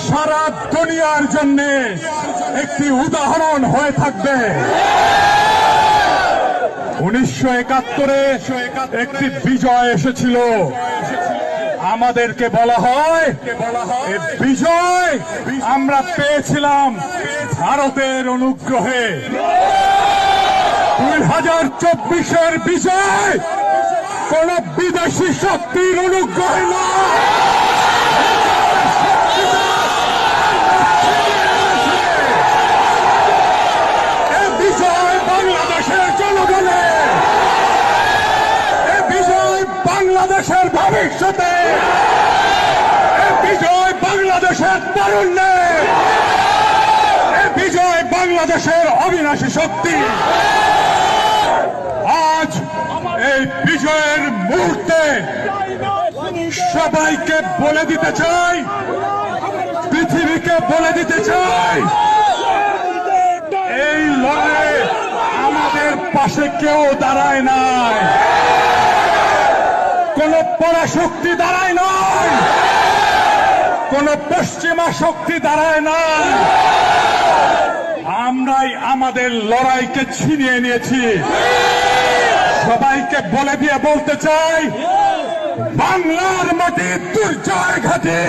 সারা দুনিয়ার জন্য একটি উদাহরণ হয়ে থাকবে। 1971-এ একটি বিজয় এসেছিল, আমাদেরকে বলা হয় এই বিজয় আমরা পেয়েছিলাম ভারতের অনুগ্রহে। 2024-এর বিজয় কোন বিদেশি শক্তির অনুগ্রহে নয়। এই বিজয় বাংলাদেশের জনগণের, এই বিজয় বাংলাদেশের ভবিষ্যতে, এই বিজয় বাংলাদেশের তারুণ্যের, এই বিজয় বাংলাদেশের অবিনাশী শক্তি। আজ এই বিজয়ের মুহূর্তে সবাইকে বলে দিতে চাই, পৃথিবীকে বলে দিতে চাই, এই লড়াইয়ে আমাদের পাশে কেউ দাঁড়ায় নাই, কোন পরাশক্তি দাঁড়ায় নাই, কোন পশ্চিমা শক্তি দাঁড়ায় নাই। আমরাই আমাদের লড়াইকে ছিনিয়ে নিয়েছি। সবাইকে বলে দিয়ে বলতে চাই, বাংলার মাটি দুর্জয় ঘাটে।